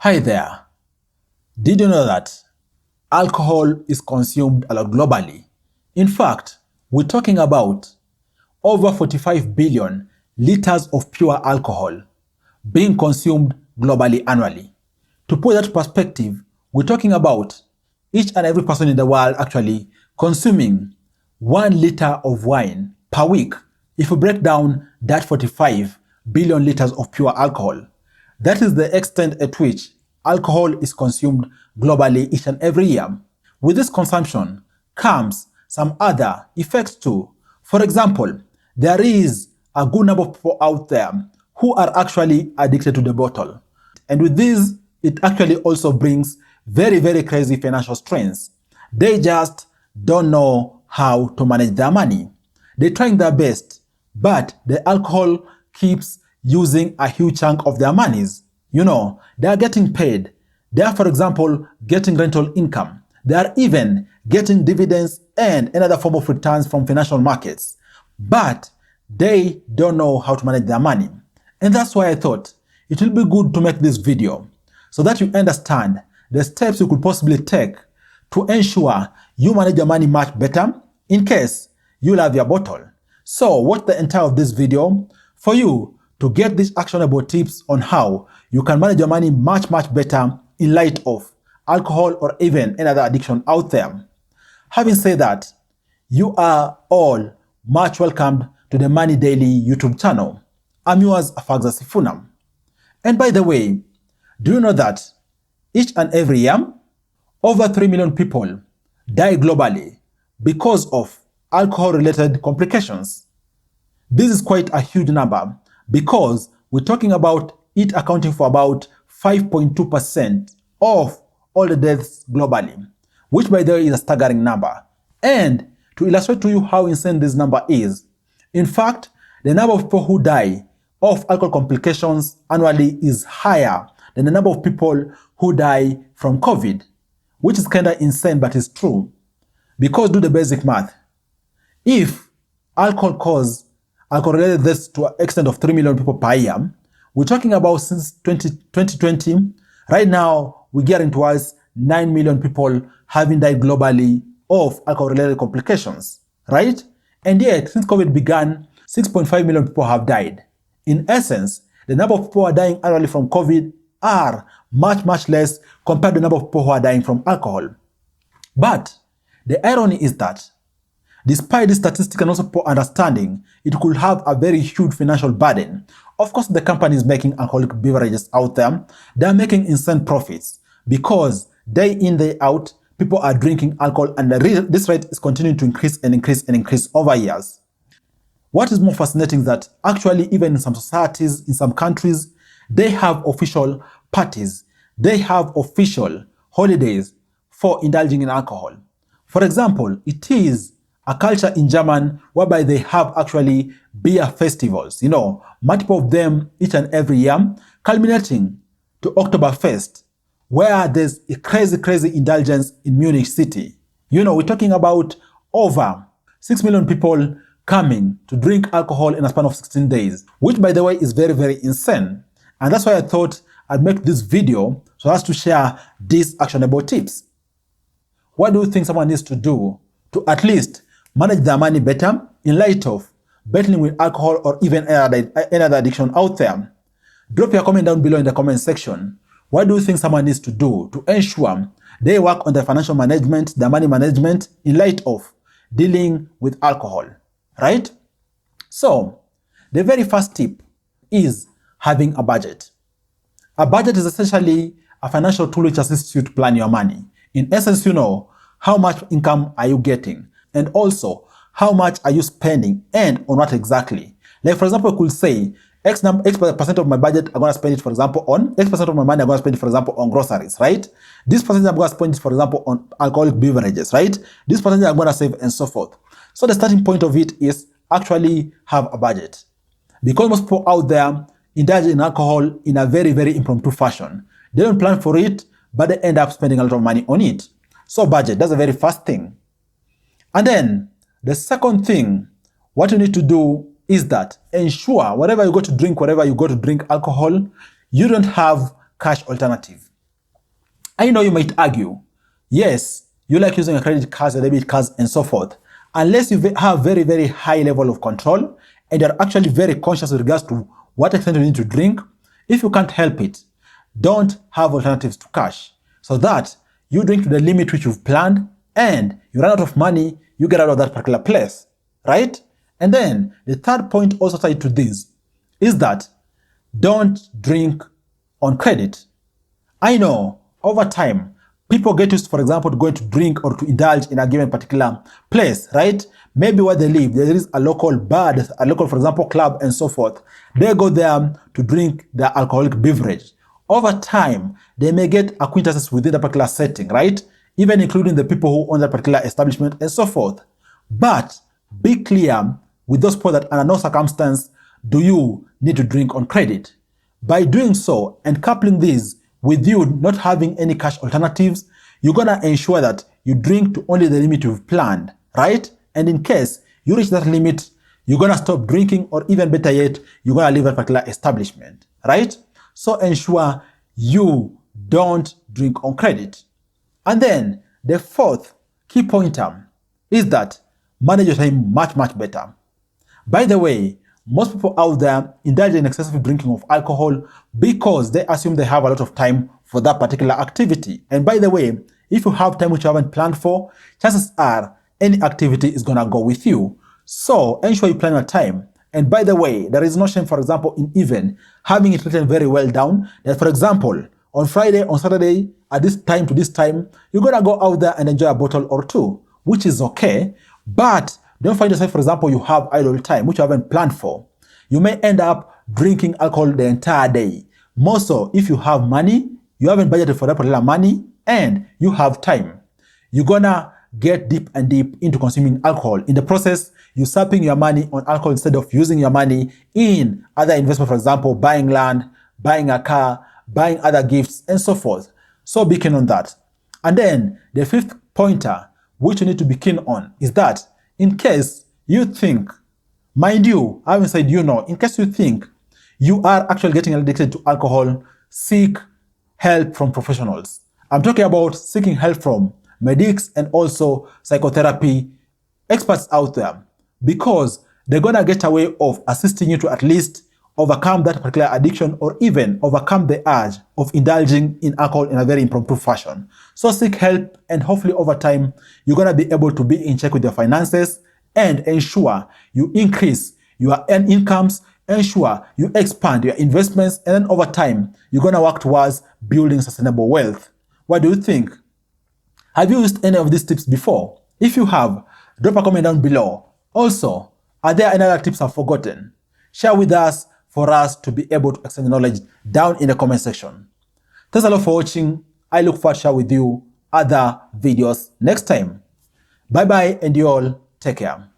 Hi there. Did you know that alcohol is consumed a lot globally? In fact, we're talking about over 45 billion liters of pure alcohol being consumed globally annually. To put that in perspective, we're talking about each and every person in the world actually consuming 1 liter of wine per week. If we break down that 45 billion liters of pure alcohol, that is the extent at which alcohol is consumed globally each and every year. With this consumption comes some other effects too. For example, there is a good number of people out there who are actually addicted to the bottle. And with this, it actually also brings very, very crazy financial strains. They just don't know how to manage their money. They're trying their best, but the alcohol keeps using a huge chunk of their monies. You know, they are getting paid. They are, for example, getting rental income. They are even getting dividends and another form of returns from financial markets. But they don't know how to manage their money. And that's why I thought it will be good to make this video so that you understand the steps you could possibly take to ensure you manage your money much better in case you have your bottle. So watch the entire of this video for you to get these actionable tips on how you can manage your money much better in light of alcohol or even another addiction out there. Having said that, you are all much welcomed to the Money Daily YouTube channel. I'm yours, Afagza Sifuna. And by the way, do you know that each and every year, over 3 million people die globally because of alcohol-related complications? This is quite a huge number because we're talking about it accounting for about 5.2% of all the deaths globally, which by the way is a staggering number. And to illustrate to you how insane this number is, in fact, the number of people who die of alcohol complications annually is higher than the number of people who die from COVID, which is kind of insane, but it's true. Because do the basic math. If alcohol causes alcohol-related deaths to an extent of 3 million people per year, we're talking about since 2020, right now we're getting towards 9 million people having died globally of alcohol-related complications, right? And yet, since COVID began, 6.5 million people have died. In essence, the number of people who are dying annually from COVID are much less compared to the number of people who are dying from alcohol. But the irony is that despite this statistic and also poor understanding, it could have a very huge financial burden. Of course, the companies making alcoholic beverages out there, they're making insane profits because day in, day out, people are drinking alcohol and this rate is continuing to increase and increase over years. What is more fascinating is that actually even in some societies, in some countries, they have official parties. They have official holidays for indulging in alcohol. For example, it is a culture in Germany whereby they have actually beer festivals, you know, multiple of them each and every year, culminating to Oktoberfest, where there's a crazy indulgence in Munich city. You know, we're talking about over 6 million people coming to drink alcohol in a span of 16 days, which by the way is very insane. And that's why I thought I'd make this video so as to share these actionable tips. What do you think someone needs to do to at least manage their money better in light of battling with alcohol or even another addiction out there? Drop your comment down below in the comment section. What do you think someone needs to do to ensure they work on their financial management, their money management in light of dealing with alcohol, right? So, the very first tip is having a budget. A budget is essentially a financial tool which assists you to plan your money. In essence, you know, how much income are you getting? And also, how much are you spending and on what exactly? Like, for example, I could say, X percent of my budget, I'm going to spend it, for example, on X percent of my money, I'm going to spend it, for example, on groceries, right? This percentage I'm going to spend it, for example, on alcoholic beverages, right? This percentage I'm going to save and so forth. So the starting point of it is actually have a budget. Because most people out there indulge in alcohol in a very impromptu fashion. They don't plan for it, but they end up spending a lot of money on it. So budget, that's the very first thing. And then the second thing, what you need to do is that ensure wherever you go to drink alcohol, you don't have cash alternative. I know you might argue, yes, you like using a credit cards, a debit cards, and so forth. Unless you have very, very high level of control and you're actually very conscious with regards to what extent you need to drink, if you can't help it, don't have alternatives to cash so that you drink to the limit which you've planned and you run out of money, you get out of that particular place, right? And then the third point also tied to this is that don't drink on credit. I know over time, people get used, for example, to going to drink or to indulge in a given particular place, right? Maybe where they live, there is a local bar, a local, for example, club and so forth. They go there to drink the alcoholic beverage. Over time, they may get acquaintances within a particular setting, right? Even including the people who own that particular establishment and so forth. But be clear with those people that under no circumstance do you need to drink on credit. By doing so and coupling this with you not having any cash alternatives, you're gonna ensure that you drink to only the limit you've planned, right? And in case you reach that limit, you're gonna stop drinking, or even better yet, you're gonna leave that particular establishment, right? So ensure you don't drink on credit. And then the fourth key pointer is that manage your time much, much better. By the way, most people out there indulge in excessive drinking of alcohol because they assume they have a lot of time for that particular activity. And by the way, if you have time which you haven't planned for, chances are any activity is gonna go with you. So ensure you plan your time. And by the way, there is no shame, for example, in even having it written very well down that, for example, on Friday, on Saturday, at this time to this time, you're gonna go out there and enjoy a bottle or two, which is okay. But don't find yourself, for example, you have idle time, which you haven't planned for. You may end up drinking alcohol the entire day. More so, if you have money, you haven't budgeted for that particular money, and you have time. You're gonna get deep and deep into consuming alcohol. In the process, usurping your money on alcohol instead of using your money in other investments, for example, buying land, buying a car, buying other gifts, and so forth. So be keen on that. And then the fifth pointer, which you need to be keen on, is that in case you think, mind you, I haven't said you know, in case you think you are actually getting addicted to alcohol, seek help from professionals. I'm talking about seeking help from medics and also psychotherapy experts out there, because they're gonna get a way of assisting you to at least overcome that particular addiction or even overcome the urge of indulging in alcohol in a very impromptu fashion. So seek help, and hopefully over time, you're gonna be able to be in check with your finances and ensure you increase your incomes, ensure you expand your investments, and then over time, you're gonna work towards building sustainable wealth. What do you think? Have you used any of these tips before? If you have, drop a comment down below. Also, are there any other tips I've forgotten? Share with us for us to be able to exchange knowledge down in the comment section. Thanks a lot for watching. I look forward to share with you other videos next time. Bye bye, and you all take care.